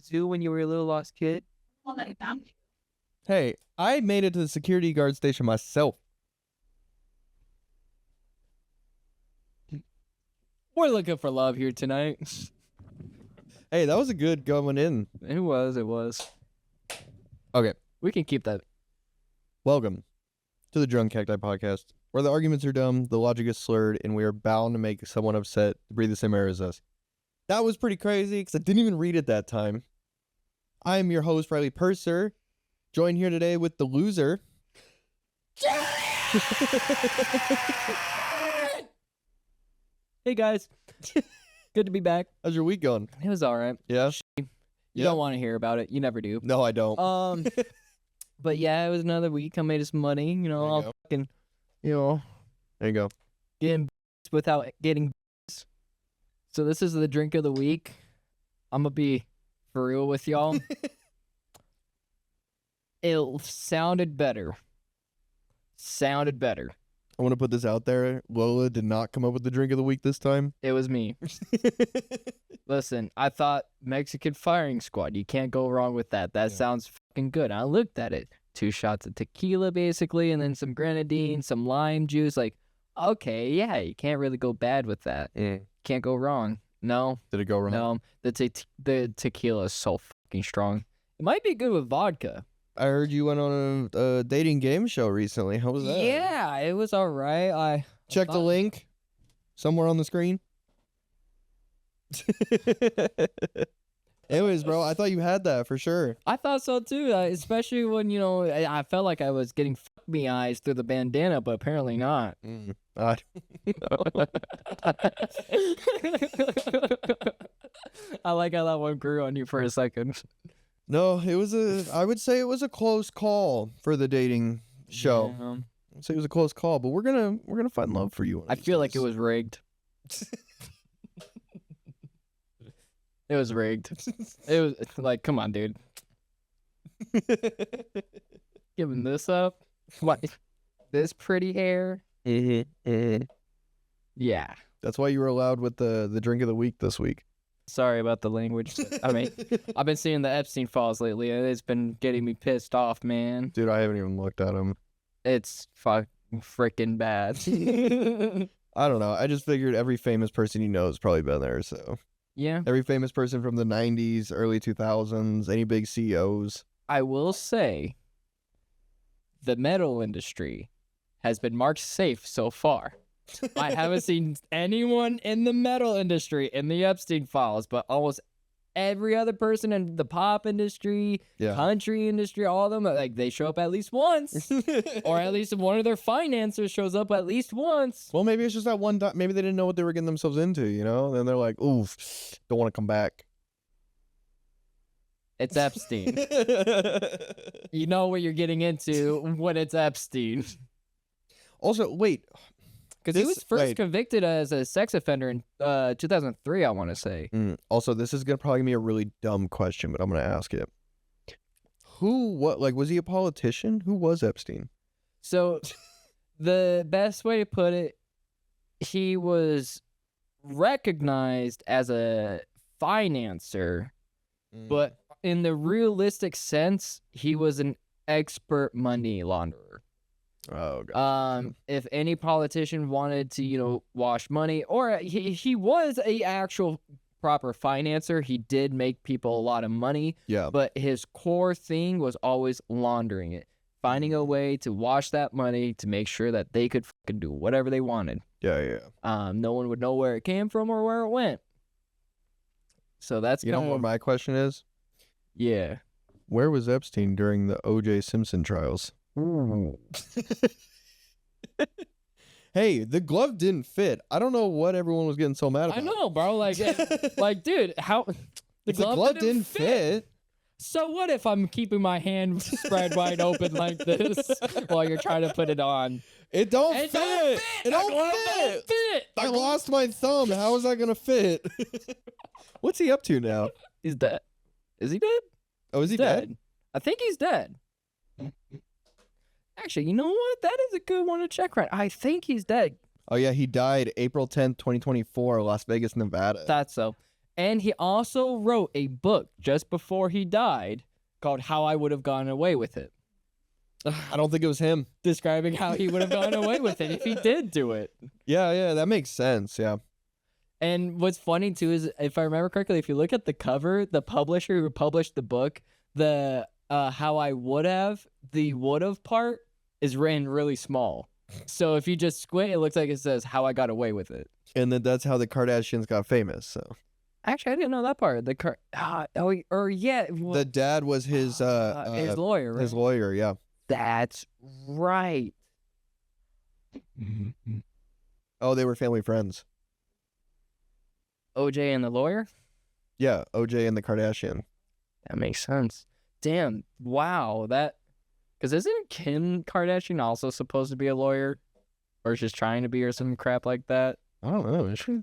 zoo when you were a little lost kid? Hey, I made it to the security guard station myself. We're looking for love here tonight. Hey, that was a good going in. It was. Okay. We can keep that. Welcome to the Drunken Cacti podcast, where the arguments are dumb, the logic is slurred, and we are bound to make someone upset to breathe the same air as us. That was pretty crazy because I didn't even read it that time. I am your host, Riley Purser, joined here today with the loser. Hey guys, good to be back. How's your week going? It was all right. Yeah? You don't want to hear about it. You never do. No, I don't. But yeah, it was another week. I made some money. You know, There you I'll go. fucking, you know, There you go. getting without getting. So this is the drink of the week. I'm gonna be for real with y'all. It sounded better. I want to put this out there. Lola did not come up with the drink of the week this time. It was me. Listen, I thought Mexican firing squad. You can't go wrong with that. That sounds fucking good. I looked at it. 2 shots of tequila, basically, and then some grenadine, some lime juice. Like, okay, yeah, you can't really go bad with that. Can't go wrong. No. Did it go wrong? No. The tequila is so fucking strong. It might be good with vodka. I heard you went on a dating game show recently. How was that? Yeah, it was all right. Check the link somewhere on the screen. Anyways, bro, I thought you had that for sure. I thought so too, especially when, you know, I felt like I was getting fuck me eyes through the bandana, but apparently not. I like how that one grew on you for a second. No, I would say it was a close call for the dating show. Yeah. I'd say it was a close call, but we're gonna find love for you. I feel like it was rigged. It was rigged. It was like, come on, dude. Giving this up? What? This pretty hair? Yeah. That's why you were allowed with the drink of the week this week. Sorry about the language. I mean, I've been seeing the Epstein files lately, and it's been getting me pissed off, man. Dude, I haven't even looked at them. It's freaking bad. I don't know. I just figured every famous person you know has probably been there. So Yeah. every famous person from the 90s, early 2000s, any big CEOs. I will say the metal industry has been marked safe so far. I haven't seen anyone in the metal industry in the Epstein files, but almost every other person in the pop industry, country industry, all of them, like, they show up at least once. Or at least one of their financiers shows up at least once. Well, maybe it's just that one time. Maybe they didn't know what they were getting themselves into, you know? And they're like, oof, don't want to come back. It's Epstein. You know what you're getting into when it's Epstein. Also, wait. Because he was first convicted as a sex offender in 2003, I want to say. Also, this is probably be a really dumb question, but I'm going to ask it. Was he a politician? Who was Epstein? So, the best way to put it, he was recognized as a financer, but in the realistic sense, he was an expert money launderer. Oh, God. If any politician wanted to, you know, wash money, or he was a actual proper financer, he did make people a lot of money. Yeah. But his core thing was always laundering it, finding a way to wash that money to make sure that they could fucking do whatever they wanted. Yeah. No one would know where it came from or where it went. So that's You know what my question is? Yeah. Where was Epstein during the O.J. Simpson trials? Ooh. Hey, the glove didn't fit. I don't know what everyone was getting so mad about. I know, bro. Like, dude, how the glove didn't fit. So what if I'm keeping my hand spread wide open like this while you're trying to put it on? It don't fit. It don't fit. I lost my thumb. How is that gonna fit? What's he up to now? He's dead. Is he dead? Oh, is he dead? I think he's dead. Actually, you know what? That is a good one to check right. I think he's dead. Oh, yeah, he died April 10th, 2024, Las Vegas, Nevada. Thought so. And he also wrote a book just before he died called How I Would Have Gone Away with It, I don't think it was him. describing how he would have gone away with it if he did do it. Yeah, that makes sense. Yeah. And what's funny too is, if I remember correctly, if you look at the cover, the publisher who published the book, the how I would have, the would have part is written really small. So if you just squint, it looks like it says how I got away with it. And then that's how the Kardashians got famous. So Actually, I didn't know that part. The the dad was his lawyer. Right? his lawyer. Yeah. That's right. Oh, they were family friends. OJ and the lawyer? Yeah, OJ and the Kardashian. That makes sense. Damn. Wow. Because isn't Kim Kardashian also supposed to be a lawyer? Or she's trying to be, or some crap like that? I don't know. Is she?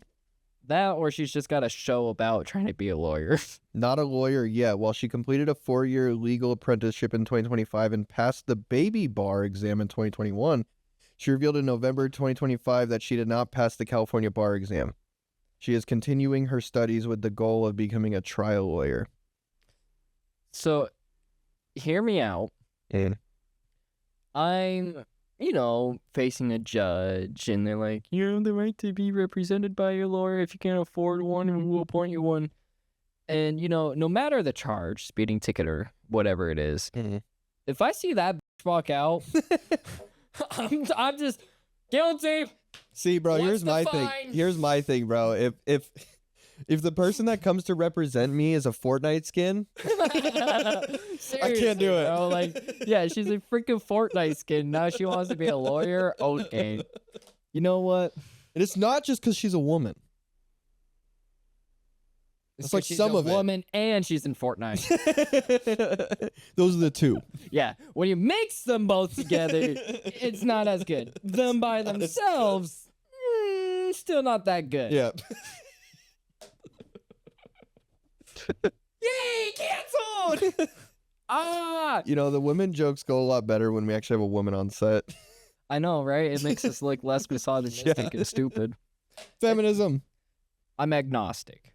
That, or she's just got a show about trying to be a lawyer. Not a lawyer yet. While she completed a 4-year legal apprenticeship in 2025 and passed the baby bar exam in 2021, she revealed in November 2025 that she did not pass the California bar exam. She is continuing her studies with the goal of becoming a trial lawyer. So, hear me out. And I'm, facing a judge, and they're like, you have the right to be represented by your lawyer. If you can't afford one, we'll appoint you one. And, no matter the charge, speeding ticket or whatever it is, if I see that walk out, I'm just guilty. See, bro, What's here's the my fine? thing. Here's my thing, bro. If the person that comes to represent me is a Fortnite skin, I can't do it. Bro. Like, yeah, she's a freaking Fortnite skin. Now she wants to be a lawyer. Okay. You know what? And it's not just because she's a woman. It's like she's some a of woman and she's in Fortnite. it. Those are the two. Yeah, when you mix them both together, it's not as good. Them by themselves, still not that good. Yeah. Yay, canceled! The women jokes go a lot better when we actually have a woman on set. I know, right? It makes us look less misogynistic and stupid. Feminism. I'm agnostic.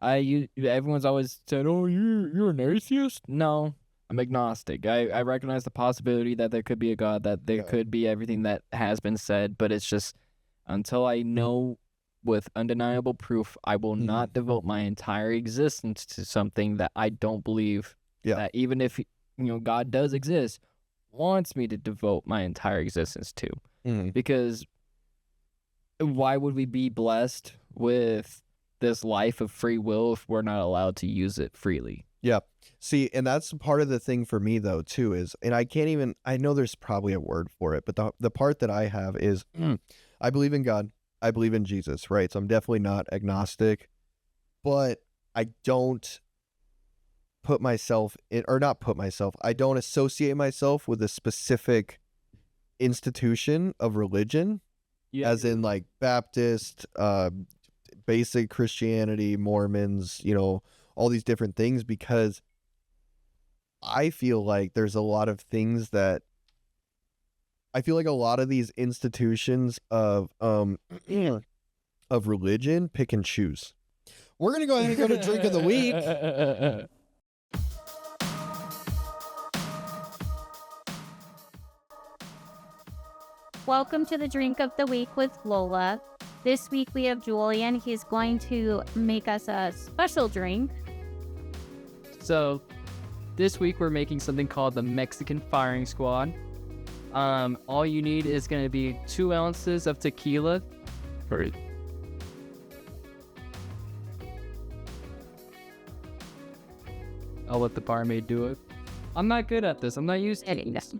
Everyone's always said, "Oh, you're an atheist." No, I'm agnostic. I recognize the possibility that there could be a God, that there could be everything that has been said, but it's just until I know with undeniable proof, I will not devote my entire existence to something that I don't believe. Yeah. That even if God does exist, wants me to devote my entire existence to, because why would we be blessed with this life of free will if we're not allowed to use it freely? Yeah. See, and that's part of the thing for me though too is, and I know there's probably a word for it, but the part that I have is I believe in God. I believe in Jesus, right? So I'm definitely not agnostic, but I don't I don't associate myself with a specific institution of religion, as in like Baptist, basic Christianity, Mormons, all these different things, because I feel like there's a lot of things that I feel like a lot of these institutions of religion pick and choose. We're going to go ahead and go to Drink of the Week. Welcome to the Drink of the Week with Lola. This week we have Julian. He's going to make us a special drink. So, this week we're making something called the Mexican Firing Squad. All you need is going to be 2 ounces of tequila. Right. I'll let the barmaid do it. I'm not good at this. I'm not used to it.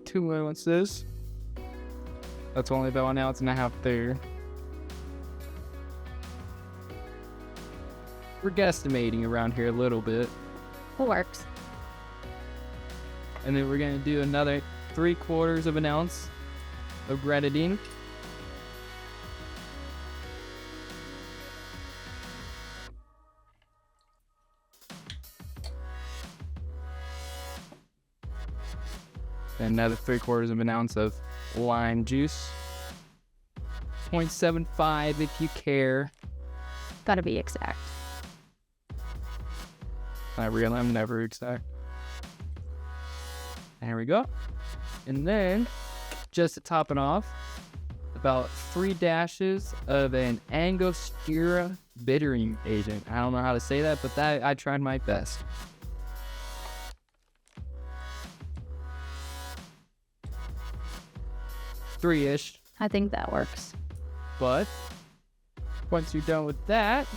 2 ounces. That's only about 1.5 ounces there. We're guesstimating around here a little bit. Works. And then we're going to do another 3/4 of an ounce of grenadine. and another 3/4 of an ounce of lime juice. 0.75 if you care. Gotta be exact. Not real, I'm never exact. There we go. And then, just to top it off, about 3 dashes of an Angostura bittering agent. I don't know how to say that, but I tried my best. Three-ish. I think that works. But once you're done with that,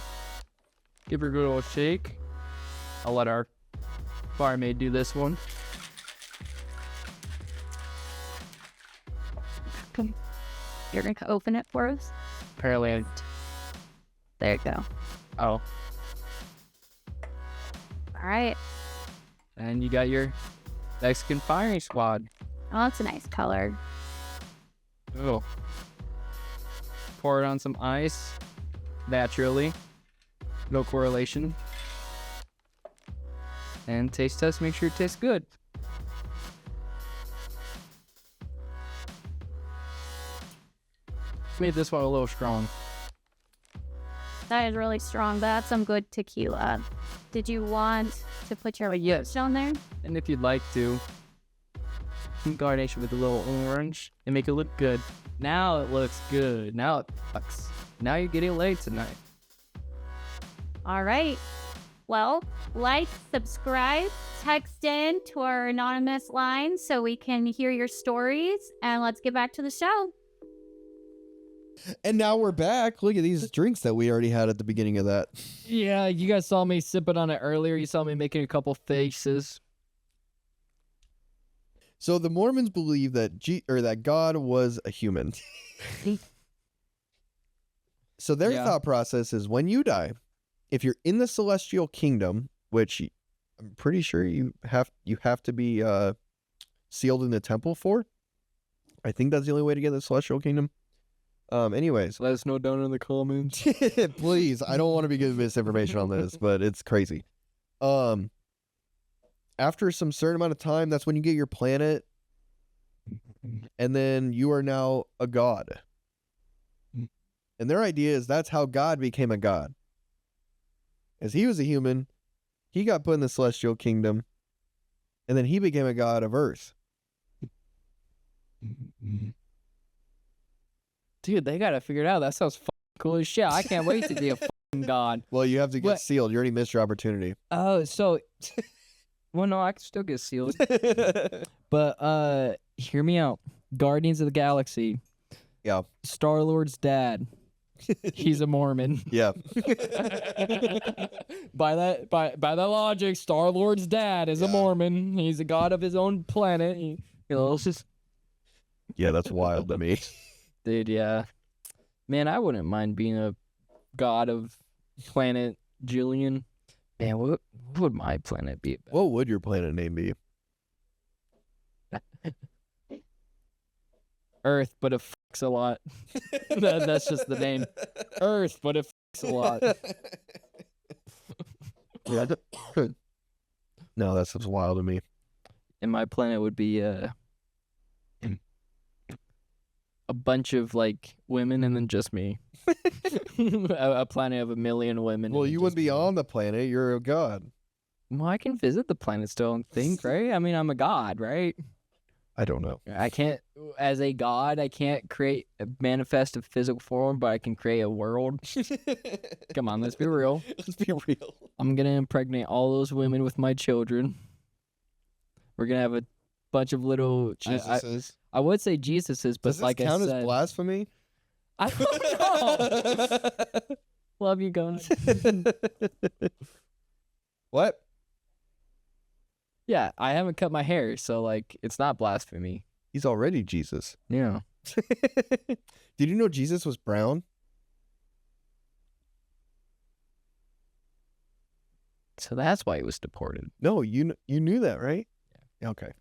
give her a good old shake. I'll let our barmaid do this one. You're gonna open it for us? Apparently, There you go. oh, All right. and you got your Mexican firing squad. Oh, that's a nice color. Oh. Pour it on some ice, naturally. No correlation. And taste test, make sure it tastes good. Made this one a little strong. That is really strong. That's some good tequila. Did you want to put your Yes. on there? And if you'd like to, garnish it with a little orange and make it look good. Now it looks good. Now it fucks. Now you're getting laid tonight. All right. Well, like, subscribe, text in to our anonymous line so we can hear your stories, and let's get back to the show. And now we're back. Look at these drinks that we already had at the beginning of that. Yeah, you guys saw me sipping on it earlier. You saw me making a couple faces. So the Mormons believe that that God was a human. So their Yeah. thought process is when you die, if you're in the celestial kingdom, which I'm pretty sure you have to be sealed in the temple for. I think that's the only way to get the celestial kingdom. Anyways, Let us know down in the comments. please, I don't want to be giving misinformation on this, but it's crazy. After some certain amount of time, that's when you get your planet, and then you are now a god. And their idea is that's how God became a god. As he was a human, he got put in the celestial kingdom, and then he became a god of Earth. Dude, they gotta figure it out. That sounds cool as shit. I can't wait to be a god. Well, you have to get What? sealed. You already missed your opportunity. Oh, so... Well, no, I can still get sealed. But, hear me out. Guardians of the Galaxy. Yeah. Star-Lord's dad. He's a Mormon. Yeah. By that logic, Star-Lord's dad is a Mormon. He's a god of his own planet. It's just... Yeah, that's wild to me. Dude, yeah. Man, I wouldn't mind being a god of planet Julian. Man, what would my planet be about? What would your planet name be? Earth, but it fucks a lot. That's just the name. Earth, but it fucks a lot. No, that's just wild to me. And my planet would be a bunch of like women and then just me. a planet of 1 million women. Well, and you just wouldn't be me. on the planet. You're a god. Well, I can visit the planet still and think, right? I mean, I'm a god, right? I don't know. I can't, as a god, I can't manifest a physical form, but I can create a world. Come on, let's be real. Let's be real. I'm gonna impregnate all those women with my children. We're gonna have a bunch of little Jesus. I would say Jesuses, but Does this like count I said, as blasphemy? I don't know. Love you guys. What? Yeah, I haven't cut my hair, so like it's not blasphemy. He's already Jesus. Yeah. Did you know Jesus was brown? So that's why he was deported. No, you knew that, right? Yeah. Okay.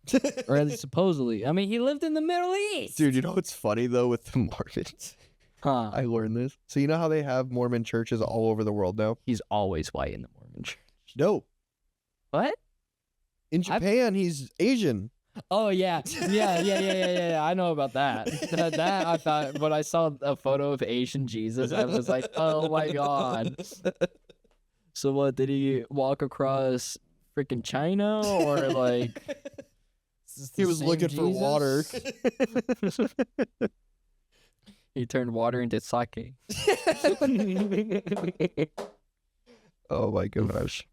Or at least supposedly. I mean, he lived in the Middle East. Dude, you know what's funny though with the Mormons? Huh. I learned this. So you know how they have Mormon churches all over the world now? He's always white in the Mormon church. No. What? In Japan, he's Asian. Oh yeah, yeah. I know about that. That I thought when I saw a photo of Asian Jesus, I was like, oh my god. So what? Did he walk across freaking China or like? Is this He the was same looking for water. Jesus? He turned water into sake. Oh my gosh.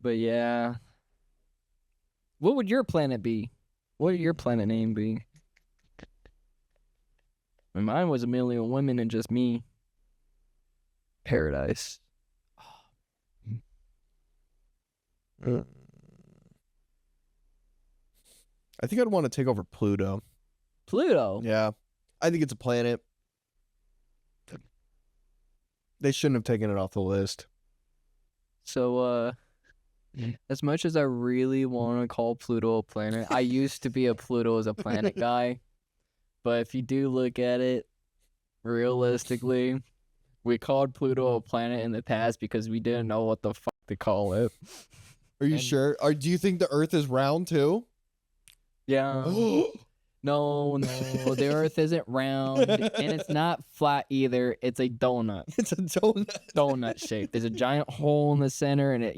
But yeah. What would your planet be? What would your planet name be? I mean, mine was a million women and just me. Paradise. I think I'd want to take over Pluto. Pluto. Yeah. I think it's a planet. They shouldn't have taken it off the list. So, as much as I really want to call Pluto a planet, I used to be a Pluto as a planet guy. But if you do look at it realistically, we called Pluto a planet in the past because we didn't know what the fuck to call it. Are you And- sure? Do you think the Earth is round too? Yeah. No, the Earth isn't round, and it's not flat either. It's a donut. It's a donut. Donut shape. There's a giant hole in the center, and it,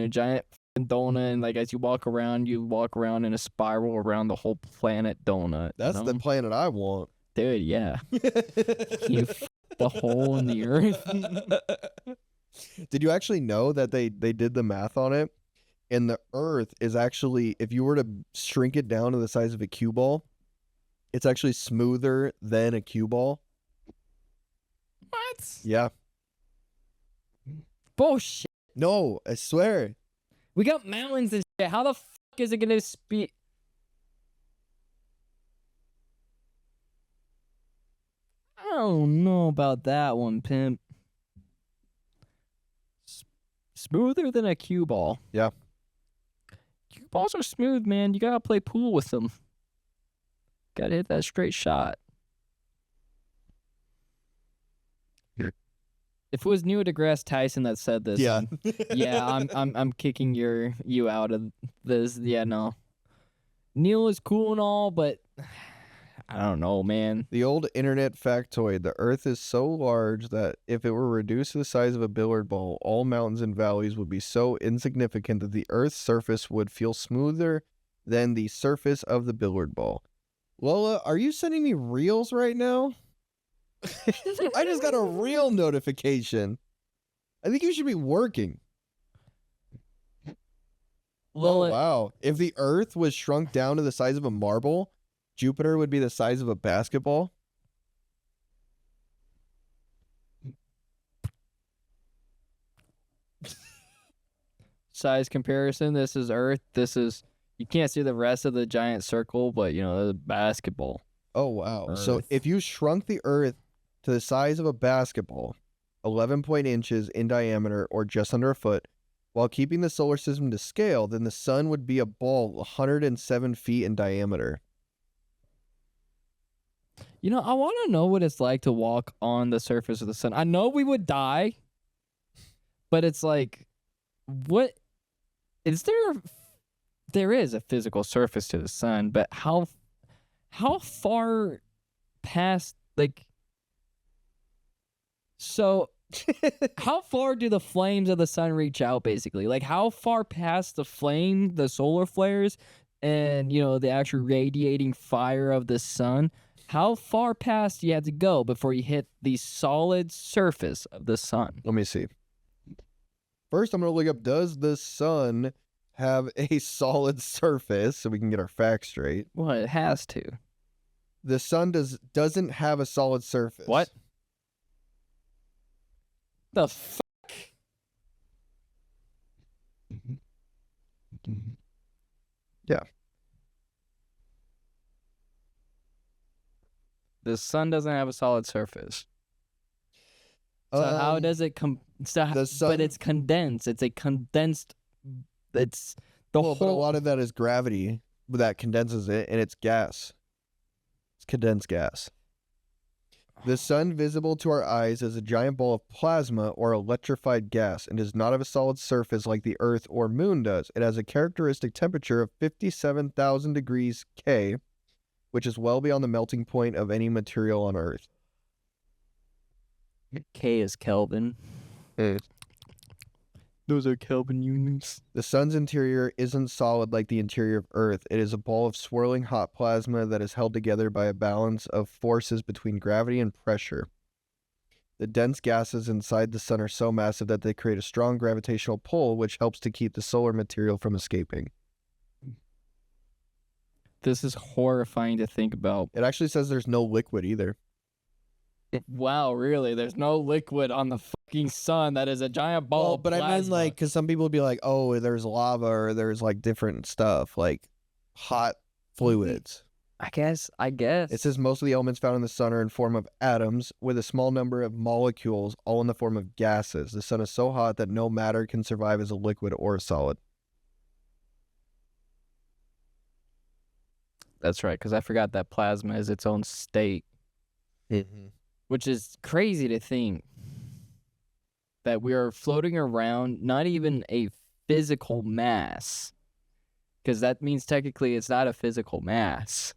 giant donut. And like as you walk around in a spiral around the whole planet donut. That's the planet I want. dude. Yeah, you the hole in the Earth. Did you actually know that they did the math on it? And the Earth is actually, if you were to shrink it down to the size of a cue ball, it's actually smoother than a cue ball. What? Yeah. Bullshit. No, I swear. We got mountains and shit. How the fuck is it gonna speed? I don't know about that one, pimp. Smoother than a cue ball. Yeah. Cue balls are smooth, man. You gotta play pool with them. Gotta hit that straight shot. If it was Neil deGrasse Tyson that said this, Yeah. yeah, I'm kicking you out of this. Yeah, no. Neil is cool and all, but I don't know, man. The old internet factoid, the Earth is so large that if it were reduced to the size of a billiard ball, all mountains and valleys would be so insignificant that the Earth's surface would feel smoother than the surface of the billiard ball. Lola, are you sending me reels right now? I just got a reel notification. I think you should be working. Lola, Oh, wow. If the Earth was shrunk down to the size of a marble, Jupiter would be the size of a basketball. size comparison. This is Earth. This is, you can't see the rest of the giant circle, but the basketball. Oh, wow. So Earth. if you shrunk the Earth to the size of a basketball, 11 inches in diameter or just under a foot, while keeping the solar system to scale, then the sun would be a ball 107 feet in diameter. I want to know what it's like to walk on the surface of the sun. I know we would die, but it's like, what is there? There is a physical surface to the sun, but how far past, so how far do the flames of the sun reach out, basically? Like, how far past the flame, the solar flares, and the actual radiating fire of the sun, how far past do you have to go before you hit the solid surface of the sun? Let me see. First, I'm going to look up, does the sun have a solid surface so we can get our facts straight? Well, it has to. The sun doesn't have a solid surface. What? The fuck? Yeah. The sun doesn't have a solid surface. So how does it the sun, but it's condensed. It's a condensed. It's the but a whole. lot of that is gravity that condenses it, and it's gas. It's condensed gas. The sun, visible to our eyes, is a giant ball of plasma or electrified gas and does not have a solid surface like the Earth or Moon does. It has a characteristic temperature of 57,000 degrees K, which is well beyond the melting point of any material on Earth. K is Kelvin. Those are Kelvin units. The sun's interior isn't solid like the interior of Earth. It is a ball of swirling hot plasma that is held together by a balance of forces between gravity and pressure. The dense gases inside the sun are so massive that they create a strong gravitational pull, which helps to keep the solar material from escaping. This is horrifying to think about. It actually says there's no liquid either. Wow, really? There's no liquid on the fucking sun that is a giant ball of But I mean, plasma. like, because some people would be like, oh, there's lava or there's, like, different stuff, like hot fluids. I guess. It says most of the elements found in the sun are in form of atoms with a small number of molecules, all in the form of gases. The sun is so hot that no matter can survive as a liquid or a solid. That's right, because I forgot that plasma is its own state, which is crazy to think that we are floating around not even a physical mass, because that means technically it's not a physical mass.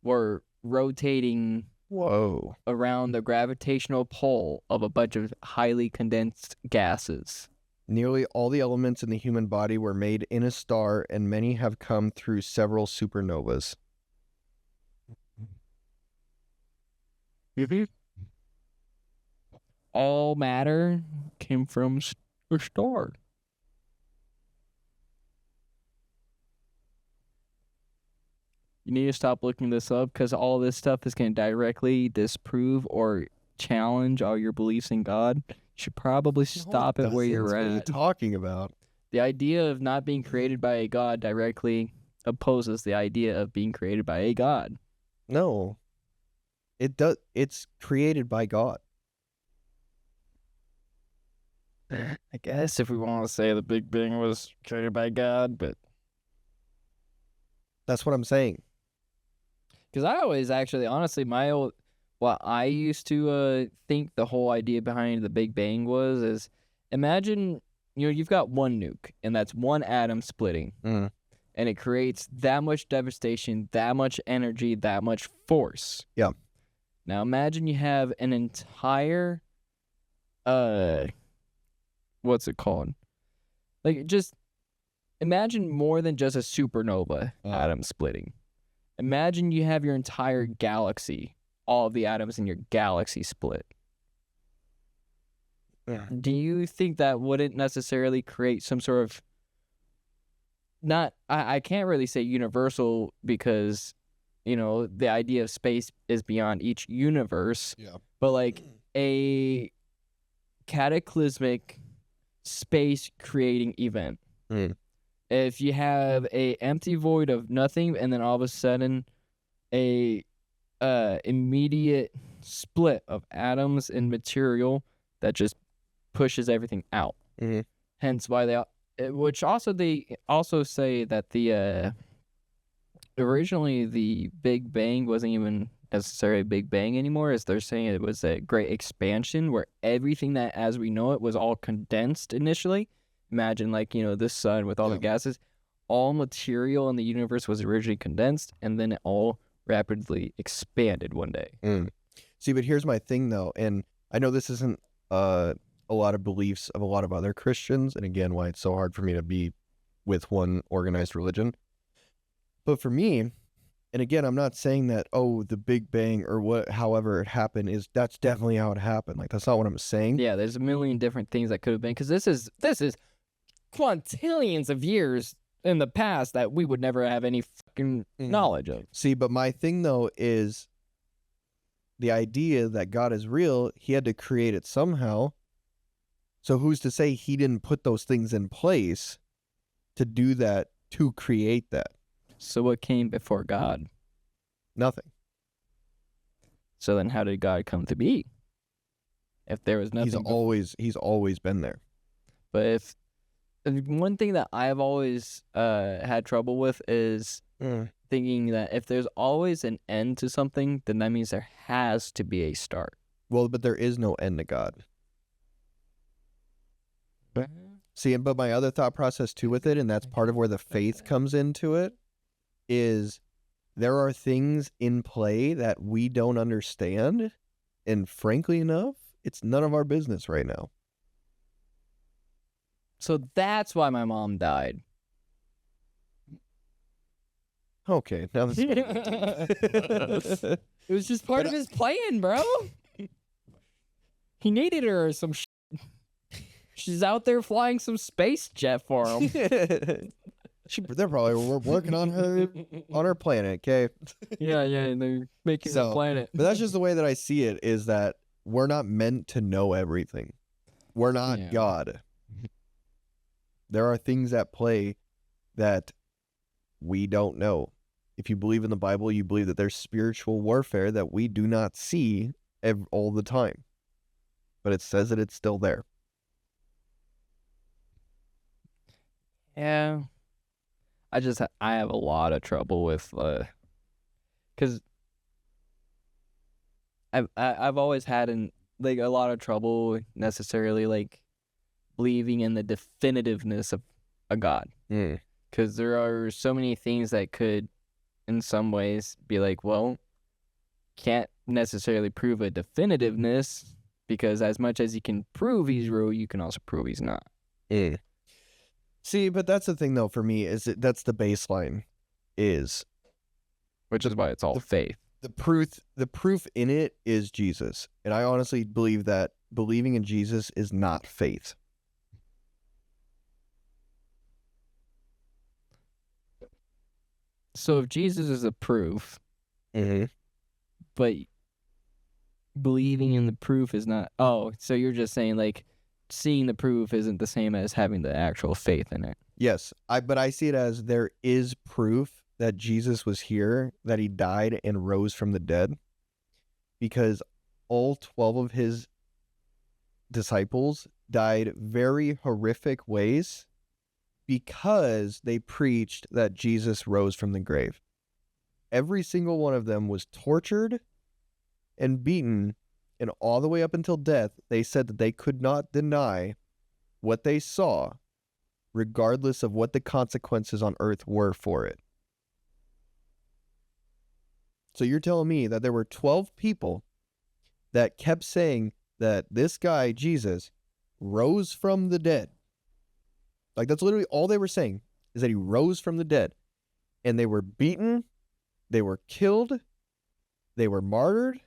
We're rotating Whoa. around the gravitational pull of a bunch of highly condensed gases. Nearly all the elements in the human body were made in a star, and many have come through several supernovas. All matter came from a star. You need to stop looking this up because all this stuff is going to directly disprove or challenge all your beliefs in God. You should probably stop it where you're What are you at. talking about? The idea of not being created by a God directly opposes the idea of being created by a God. No. It does. It's created by God. I guess if we want to say the Big Bang was created by God, but That's what I'm saying. because I always actually, honestly, what I used to think the whole idea behind the Big Bang was is imagine, you've got one nuke and that's one atom splitting Mm. and it creates that much devastation, that much energy, that much force. Yeah. Now imagine you have an entire, what's it called? Like, just imagine more than just a supernova atom splitting. Imagine you have your entire galaxy, all of the atoms in your galaxy split. Yeah. Do you think that wouldn't necessarily create some sort of, I can't really say universal because, the idea of space is beyond each universe, but like a cataclysmic space creating event. Mm. If you have a empty void of nothing and then all of a sudden a immediate split of atoms and material that just pushes everything out. Mhm. Hence why they also say that the originally the Big Bang wasn't even necessarily a Big Bang anymore, as they're saying it was a great expansion where everything that as we know it was all condensed initially. Imagine this sun with all the gases, all material in the universe was originally condensed and then it all rapidly expanded one day. See, but here's my thing though, and I know this isn't a lot of beliefs of a lot of other Christians, and again, why it's so hard for me to be with one organized religion. But for me, and again, I'm not saying that, the Big Bang or however it happened that's definitely how it happened. Like, that's not what I'm saying. Yeah, there's a million different things that could have been, because this is quintillions of years in the past that we would never have any fucking knowledge of. See, but my thing though is the idea that God is real, he had to create it somehow. So who's to say he didn't put those things in place to do that, to create that? So what came before God? Nothing. So then how did God come to be? If there was nothing He's always been there. But one thing that I've always had trouble with is thinking that if there's always an end to something, then that means there has to be a start. Well, but there is no end to God. See, but my other thought process too with it, and that's part of where the faith comes into it, is there are things in play that we don't understand, and frankly enough, it's none of our business right now. So that's why my mom died. Okay, now this It was just part of his plan, bro. He needed her or some shit. She's out there flying some space jet for him. They're probably working on her planet, okay? Yeah, and they're making the planet. But that's just the way that I see it, is that we're not meant to know everything. We're not God. There are things at play that we don't know. If you believe in the Bible, you believe that there's spiritual warfare that we do not see all the time. But it says that it's still there. Yeah. I have a lot of trouble with, because I've always had a lot of trouble necessarily like believing in the definitiveness of a God. Because there are so many things that could, in some ways, be like, well, can't necessarily prove a definitiveness, because as much as you can prove he's real, you can also prove he's not. See, but that's the thing, though, for me, is that's the baseline, which is why it's all faith. The proof in it is Jesus. And I honestly believe that believing in Jesus is not faith. So if Jesus is a proof, but believing in the proof is not... Oh, so you're just saying, like, seeing the proof isn't the same as having the actual faith in it. Yes, but I see it as there is proof that Jesus was here, that he died and rose from the dead, because all 12 of his disciples died very horrific ways because they preached that Jesus rose from the grave. Every single one of them was tortured and beaten, and all the way up until death, they said that they could not deny what they saw, regardless of what the consequences on earth were for it. So you're telling me that there were 12 people that kept saying that this guy, Jesus, rose from the dead. Like, that's literally all they were saying, is that he rose from the dead. And they were beaten, they were killed, they were martyred.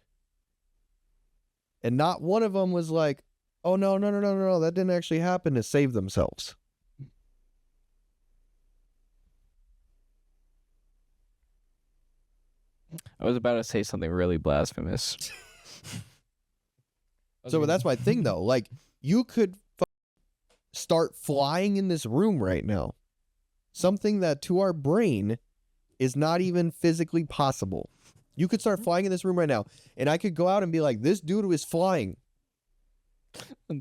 And not one of them was like, oh, no, that didn't actually happen, to save themselves. I was about to say something really blasphemous. So that's my thing, though. Like, you could start flying in this room right now. Something that to our brain is not even physically possible. You could start flying in this room right now, and I could go out and be like, this dude is flying.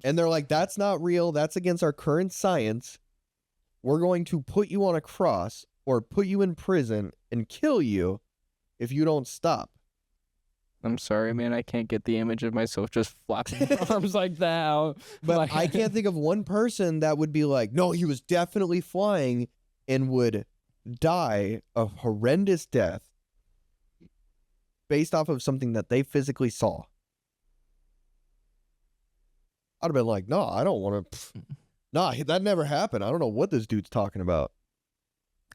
And they're like, that's not real. That's against our current science. We're going to put you on a cross or put you in prison and kill you if you don't stop. I'm sorry, man. I can't get the image of myself just flapping my arms like that. But Like, I can't think of one person that would be like, no, he was definitely flying, and would die a horrendous death based off of something that they physically saw. I'd have been like, no, I don't want to. Nah, that never happened. I don't know what this dude's talking about.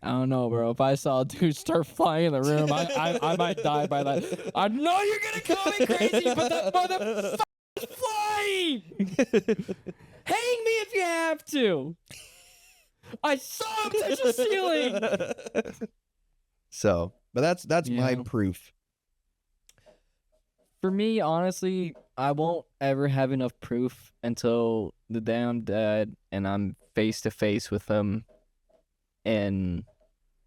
I don't know, bro. If I saw a dude start flying in the room, I might die by that. I know you're going to call me crazy, but that motherfucker is flying! Hang me if you have to! I saw him touch the ceiling! So, but that's my proof. For me, honestly, I won't ever have enough proof until the day I'm dead and I'm face to face with them. And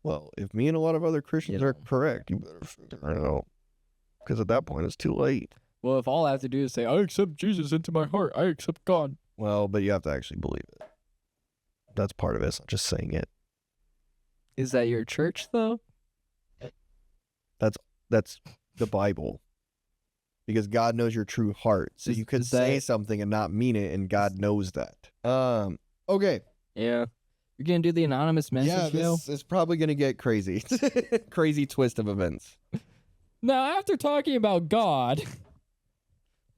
well, if me and a lot of other Christians are correct, you better figure it out. Because at that point, it's too late. Well, if all I have to do is say, I accept Jesus into my heart, I accept God. Well, but you have to actually believe it. That's part of it. It's not just saying it. Is that your church though? That's the Bible. Because God knows your true heart. So you could say something and not mean it, and God knows that. Okay. Yeah. You're gonna do the anonymous message. Yeah, this is probably gonna get crazy. Crazy twist of events. Now, after talking about God,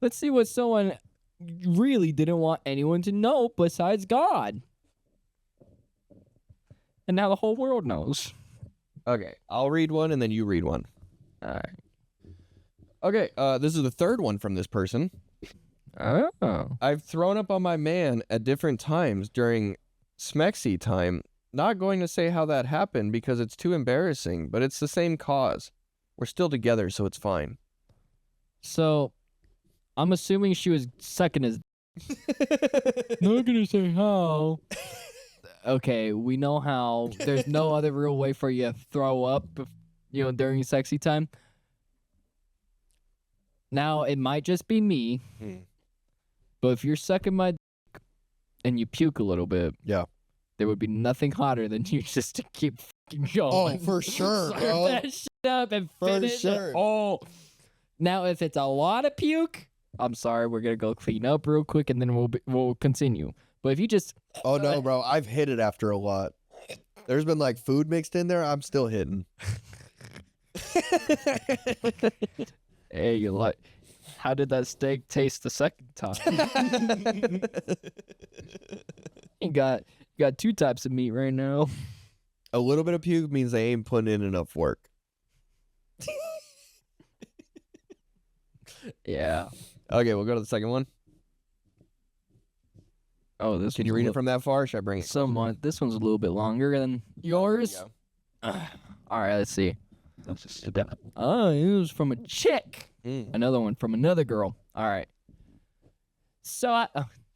let's see what someone really didn't want anyone to know besides God. And now the whole world knows. Okay, I'll read one and then you read one. All right. Okay, this is the third one from this person. Oh. I've thrown up on my man at different times during Smexy time. Not going to say how that happened because it's too embarrassing, but it's the same cause. We're still together, so it's fine. So, I'm assuming she was sucking his. Not gonna say how. Okay, we know how. There's no other real way for you to throw up, during sexy time. Now, it might just be me, but if you're sucking my dick and you puke a little bit, yeah, there would be nothing hotter than you just to keep fucking going. Oh, for sure, Slurp bro. that shit up and For finish sure. it. Oh. Now, if it's a lot of puke, I'm sorry, we're going to go clean up real quick and then we'll continue. But if you just... Oh, no, bro. I've hit it after a lot. There's been, like, food mixed in there. I'm still hitting. Hey, you like... How did that steak taste the second time? You got two types of meat right now. A little bit of puke means they ain't putting in enough work. Yeah. Okay, we'll go to the second one. Oh, this Can you read it from that far? Or should I bring it? Somewhat. This one's a little bit longer than yours. All right, let's see. Oh, it was from a chick. Another one from another girl. All right. So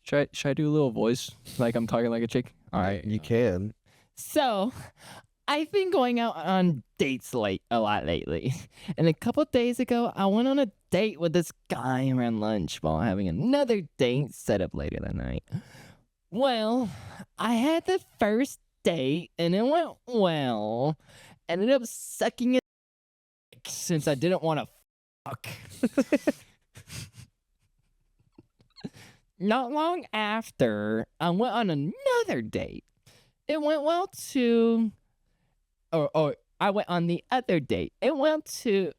should I do a little voice like I'm talking like a chick? All right. You can. So, I've been going out on dates a lot lately. And a couple days ago, I went on a date with this guy around lunch while having another date set up later that night. Well, I had the first date and it went well. Ended up sucking it since I didn't want to fuck. Not long after, I went on another date. It went well too. I went on the other date. It went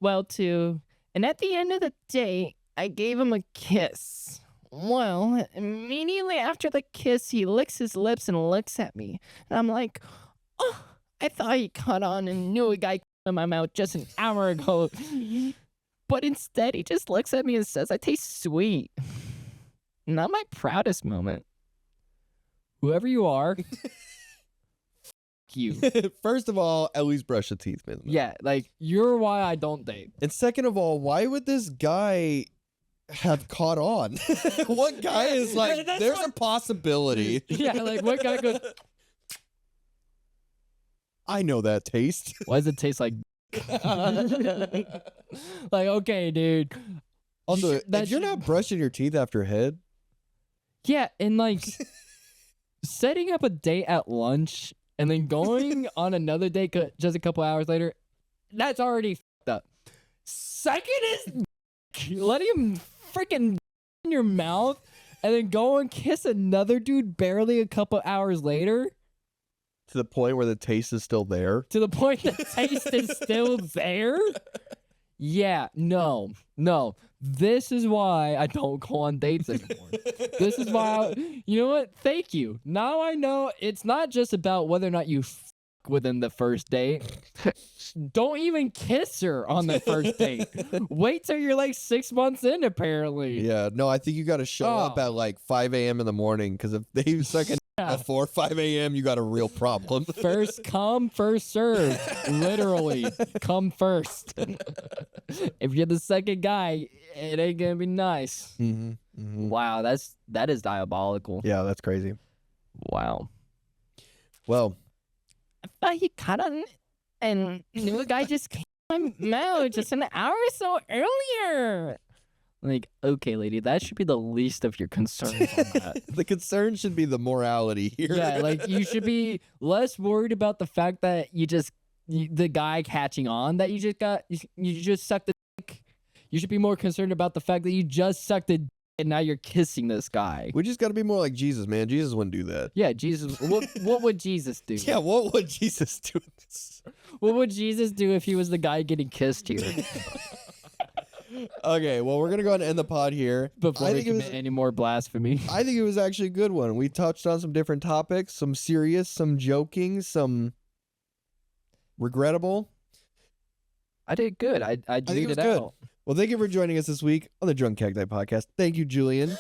well too. And at the end of the date, I gave him a kiss. Well, immediately after the kiss, he licks his lips and looks at me. And I'm like, oh, I thought he caught on and knew a guy in my mouth just an hour ago. But instead, he just looks at me and says, I taste sweet. Not my proudest moment. Whoever you are, you. First of all, at least brush your teeth, man. Yeah, like, you're why I don't date. And second of all, why would this guy have caught on? What guy is like, there's a possibility. Yeah, like, what guy goes, I know that taste. why does it taste like like, okay, dude. Also, if you're not brushing your teeth after head. Yeah, and like setting up a date at lunch and then going on another date just a couple hours later, that's already fucked up. Second is letting him freaking in your mouth and then go and kiss another dude barely a couple hours later. To the point where the taste is still there. To the point the taste is still there? Yeah, no. This is why I don't go on dates anymore. This is why, you know what? Thank you. Now I know it's not just about whether or not you within the first date. Don't even kiss her on the first date. Wait till you're like 6 months in, apparently. Yeah, no, I think you got to show up at like 5 a.m. in the morning, because if they suck at 4 or 5 a.m., you got a real problem. First come, first serve. Literally, come first. If you're the second guy, it ain't gonna be nice. Wow, that is diabolical. Yeah, that's crazy. Wow. Well, I thought he caught on and knew a guy just came in my mouth just an hour or so earlier. Like, okay, lady, that should be the least of your concerns on that. The concern should be the morality here. Yeah, like you should be less worried about the fact that the guy catching on that you just sucked the dick. You should be more concerned about the fact that you just sucked the dick and now you're kissing this guy. We just got to be more like Jesus, man. Jesus wouldn't do that. Yeah, Jesus. What would Jesus do? Yeah, what would Jesus do? What would Jesus do if he was the guy getting kissed here? Okay, well, we're going to go ahead and end the pod here. Before we commit any more blasphemy. I think it was actually a good one. We touched on some different topics, some serious, some joking, some regrettable. I did good. I think did it was it good. out. Well, thank you for joining us this week on the Drunken Cacti podcast. Thank you, Julian.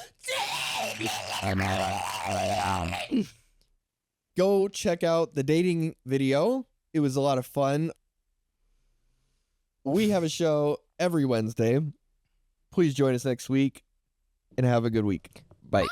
Go check out the dating video. It was a lot of fun. We have a show every Wednesday. Please join us next week and have a good week. Bye.